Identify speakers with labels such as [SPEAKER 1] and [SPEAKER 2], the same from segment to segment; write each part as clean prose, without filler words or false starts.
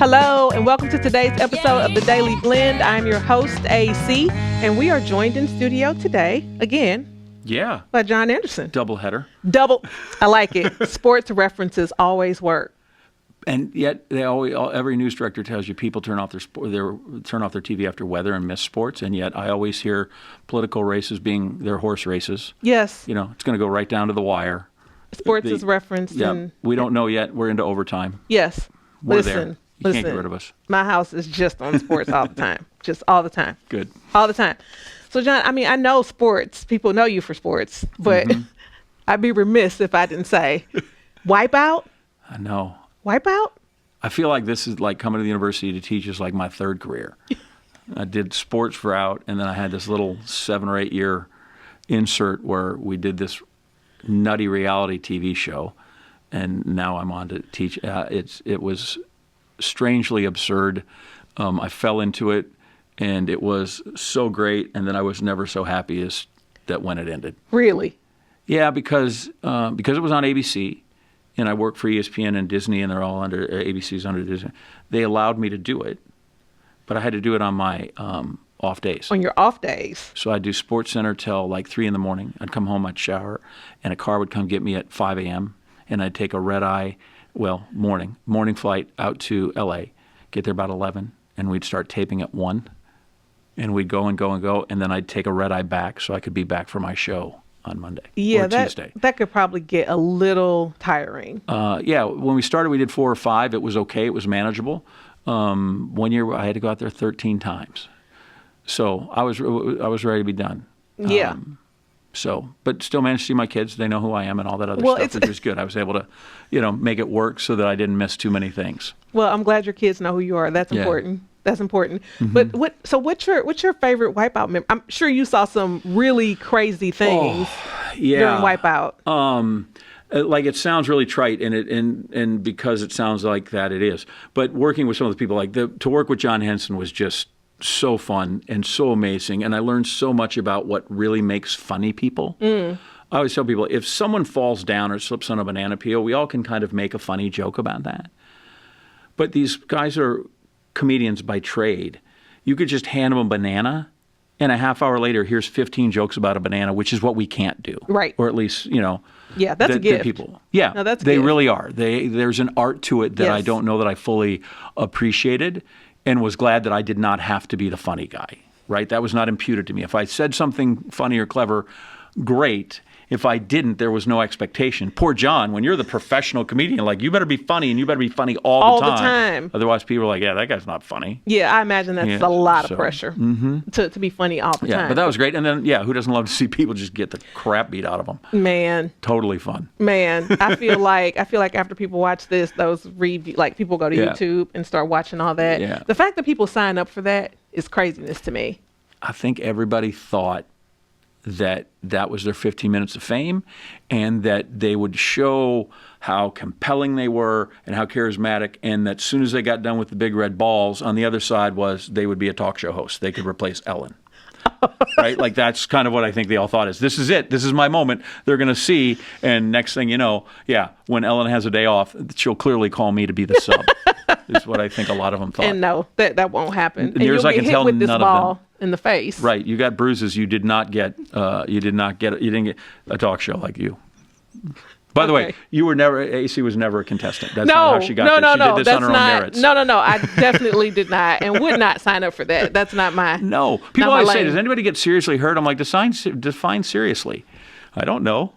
[SPEAKER 1] Hello, and welcome to today's episode of The Daily Blend. I'm your host, AC, and we are joined in studio today, again, by John Anderson.
[SPEAKER 2] Double header.
[SPEAKER 1] I like it. Sports references always work.
[SPEAKER 2] And yet, every news director tells you people turn off their TV after weather and miss sports. And yet, I always hear political races being their horse races.
[SPEAKER 1] Yes.
[SPEAKER 2] You know, it's going to go right down to the wire.
[SPEAKER 1] Sports is referenced.
[SPEAKER 2] Yeah, we don't know yet. We're into overtime.
[SPEAKER 1] Yes.
[SPEAKER 2] We're there. You can't get rid of us.
[SPEAKER 1] My house is just on sports all the time. Just all the time.
[SPEAKER 2] Good.
[SPEAKER 1] All the time. So, John, I mean, I know sports. People know you for sports. But I'd be remiss if I didn't say, Wipeout?
[SPEAKER 2] I know.
[SPEAKER 1] Wipeout?
[SPEAKER 2] I feel like this is like coming to the university to teach is like my third career. I did sports for out, and then I had this little 7 or 8 year insert where we did this nutty reality TV show, and now I'm on to teach. It was strangely absurd. I fell into it, and it was so great, and then I was never so happy as that when it ended.
[SPEAKER 1] Really?
[SPEAKER 2] Yeah, because it was on ABC. And I work for ESPN and Disney, and they're all under ABC's under Disney. They allowed me to do it, but I had to do it on my off days.
[SPEAKER 1] On your off days.
[SPEAKER 2] So I'd do SportsCenter till like 3 in the morning. I'd come home, I'd shower, and a car would come get me at 5 a.m. And I'd take a red-eye, morning flight out to L.A., get there about 11, and we'd start taping at 1. And we'd go and go and go, and then I'd take a red-eye back so I could be back for my show on Monday or Tuesday.
[SPEAKER 1] That could probably get a little tiring.
[SPEAKER 2] When we started, we did 4 or 5. It was okay. It was manageable. 1 year, I had to go out there 13 times. So I was ready to be done.
[SPEAKER 1] Yeah.
[SPEAKER 2] But still managed to see my kids. They know who I am and all that other stuff, which was good. I was able to, make it work so that I didn't miss too many things.
[SPEAKER 1] Well, I'm glad your kids know who you are. That's important. That's important. But what's your favorite Wipeout memory? I'm sure you saw some really crazy things during Wipeout.
[SPEAKER 2] Like it sounds really trite, and because it sounds like that, it is. But working with some of the people, to work with John Henson was just so fun and so amazing, and I learned so much about what really makes funny people. I always tell people, if someone falls down or slips on a banana peel, we all can kind of make a funny joke about that. But these guys are comedians by trade. You could just hand them a banana, and a half hour later, here's 15 jokes about a banana, which is what we can't do.
[SPEAKER 1] Right.
[SPEAKER 2] Or at least,
[SPEAKER 1] Yeah, that's a gift.
[SPEAKER 2] People. Yeah,
[SPEAKER 1] no, that's a
[SPEAKER 2] they
[SPEAKER 1] gift.
[SPEAKER 2] really are. There's an art to it that I don't know that I fully appreciated, and was glad that I did not have to be the funny guy, right? That was not imputed to me. If I said something funny or clever, great. If I didn't, there was no expectation. Poor John, when you're the professional comedian, you better be funny, and you better be funny all the time. Otherwise, people are like, yeah, that guy's not funny.
[SPEAKER 1] Yeah, I imagine that's a lot of pressure to be funny all the time.
[SPEAKER 2] Yeah, but that was great. And then, who doesn't love to see people just get the crap beat out of them?
[SPEAKER 1] Man.
[SPEAKER 2] Totally fun.
[SPEAKER 1] Man, I feel like after people watch this, those people go to YouTube and start watching all that.
[SPEAKER 2] Yeah.
[SPEAKER 1] The fact that people sign up for that is craziness to me.
[SPEAKER 2] I think everybody thought that was their 15 minutes of fame, and that they would show how compelling they were and how charismatic, and that as soon as they got done with the big red balls, on the other side was they would be a talk show host. They could replace Ellen. Right? That's kind of what I think they all thought is, this is it. This is my moment. They're going to see, and next thing you know, when Ellen has a day off, she'll clearly call me to be the sub. Is what I think a lot of them thought.
[SPEAKER 1] And no, that won't happen. And
[SPEAKER 2] near as I can tell,
[SPEAKER 1] with this
[SPEAKER 2] none
[SPEAKER 1] ball
[SPEAKER 2] of them.
[SPEAKER 1] In the face.
[SPEAKER 2] Right. You got bruises. You did not get. You didn't get a talk show like you. By the way, AC was never a contestant. That's not how she got there. She did this on her own merits.
[SPEAKER 1] No. I definitely did not, and would not sign up for that. That's not my.
[SPEAKER 2] No. People always say, does anybody get seriously hurt? I'm like, define seriously. I don't know.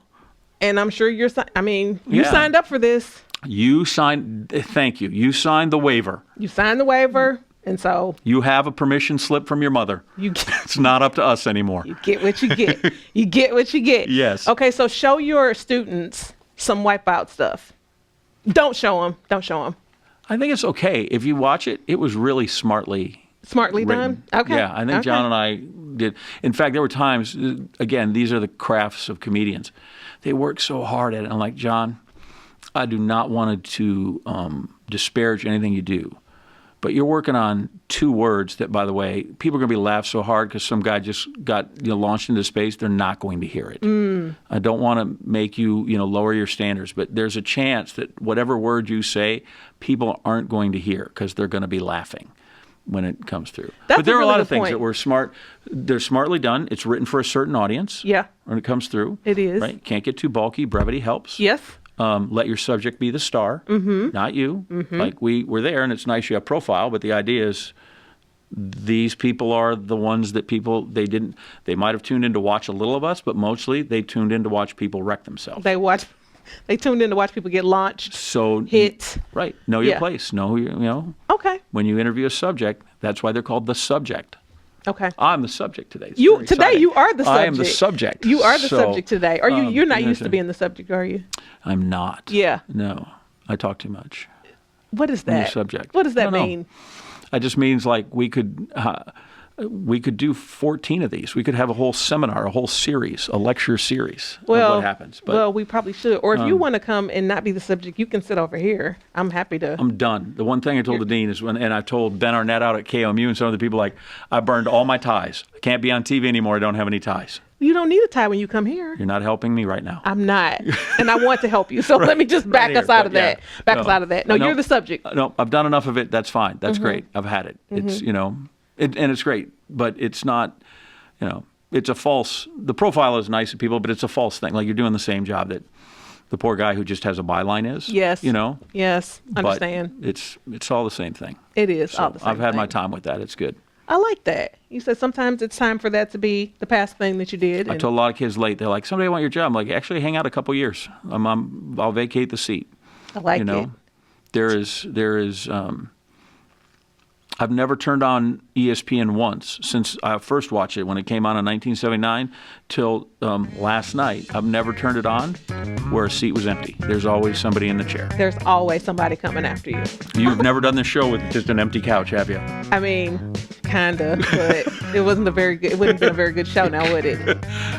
[SPEAKER 1] And I'm sure you signed up for this.
[SPEAKER 2] You signed. Thank you. You signed the waiver.
[SPEAKER 1] You signed the waiver. And so
[SPEAKER 2] you have a permission slip from your mother. It's not up to us anymore.
[SPEAKER 1] You get what you get. You get what you get.
[SPEAKER 2] Yes.
[SPEAKER 1] Okay, so show your students some Wipeout stuff. Don't show them.
[SPEAKER 2] I think it's okay. If you watch it, it was really smartly
[SPEAKER 1] done? Okay.
[SPEAKER 2] Yeah, I think John and I did. In fact, there were times, again, these are the crafts of comedians. They work so hard at it. I'm like, John, I do not want to disparage anything you do. but you're working on 2 words that, by the way, people are going to be laughed so hard because some guy just got launched into space. They're not going to hear it. I don't want to make you lower your standards, but there's a chance that whatever word you say, people aren't going to hear because they're going to be laughing when it comes through. But there are a lot of things that were smart. They're smartly done. It's written for a certain audience.
[SPEAKER 1] Yeah.
[SPEAKER 2] When it comes through.
[SPEAKER 1] It is.
[SPEAKER 2] Right? Can't get too bulky. Brevity helps.
[SPEAKER 1] Yes.
[SPEAKER 2] Let your subject be the star, not you. Like we're there, and it's nice you have profile, but the idea is these people are the ones that they might have tuned in to watch a little of us, but mostly they tuned in to watch people wreck themselves.
[SPEAKER 1] They tuned in to watch people get launched, hit.
[SPEAKER 2] Right. Know your place. Know who
[SPEAKER 1] Okay.
[SPEAKER 2] When you interview a subject, that's why they're called the subject.
[SPEAKER 1] Okay.
[SPEAKER 2] I'm the subject today.
[SPEAKER 1] You are the subject.
[SPEAKER 2] I am the subject.
[SPEAKER 1] You are the subject today. Are you? You're not used to being the subject, are you?
[SPEAKER 2] I'm not.
[SPEAKER 1] Yeah.
[SPEAKER 2] No, I talk too much.
[SPEAKER 1] What is that?
[SPEAKER 2] I'm the subject.
[SPEAKER 1] What does that mean?
[SPEAKER 2] It just means like we could do 14 of these. We could have a whole seminar, a whole series, a lecture series of what happens. But,
[SPEAKER 1] we probably should. Or if you want to come and not be the subject, you can sit over here. I'm happy to.
[SPEAKER 2] I'm done. The one thing I told the dean is and I told Ben Arnett out at KOMU and some of the people, like, I burned all my ties. I can't be on TV anymore. I don't have any ties.
[SPEAKER 1] You don't need a tie when you come here.
[SPEAKER 2] You're not helping me right now.
[SPEAKER 1] I'm not. And I want to help you. So let me just back us out of that. Us out of that. No, you're the subject.
[SPEAKER 2] No, I've done enough of it. That's fine. That's great. I've had it. It's, and it's great. But it's not, it's a false, the profile is nice to people, but it's a false thing. Like you're doing the same job that the poor guy who just has a byline is.
[SPEAKER 1] Yes. Yes. Understand.
[SPEAKER 2] But it's all the same thing.
[SPEAKER 1] It is all the same
[SPEAKER 2] I've had my time with that. It's good.
[SPEAKER 1] I like that. You said sometimes it's time for that to be the past thing that you did.
[SPEAKER 2] I told a lot of kids late, they're like, someday I want your job. I'm like, actually hang out a couple years. I'll vacate the seat.
[SPEAKER 1] I like it.
[SPEAKER 2] There is, I've never turned on ESPN once since I first watched it when it came on in 1979 till last night. I've never turned it on where a seat was empty. There's always somebody in the chair.
[SPEAKER 1] There's always somebody coming after you.
[SPEAKER 2] You've never done this show with just an empty couch, have you?
[SPEAKER 1] I mean, kind of, but it wouldn't have been a very good show now, would it?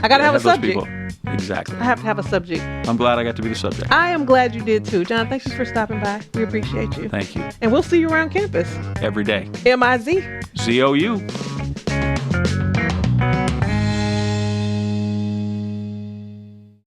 [SPEAKER 1] I got to have a subject.
[SPEAKER 2] Exactly.
[SPEAKER 1] I have to have a subject.
[SPEAKER 2] I'm glad I got to be the subject.
[SPEAKER 1] I am glad you did too. John, thank you for stopping by. We appreciate you.
[SPEAKER 2] Thank you.
[SPEAKER 1] And we'll see you around campus.
[SPEAKER 2] Every day.
[SPEAKER 1] M-I-Z.
[SPEAKER 2] Z-O-U.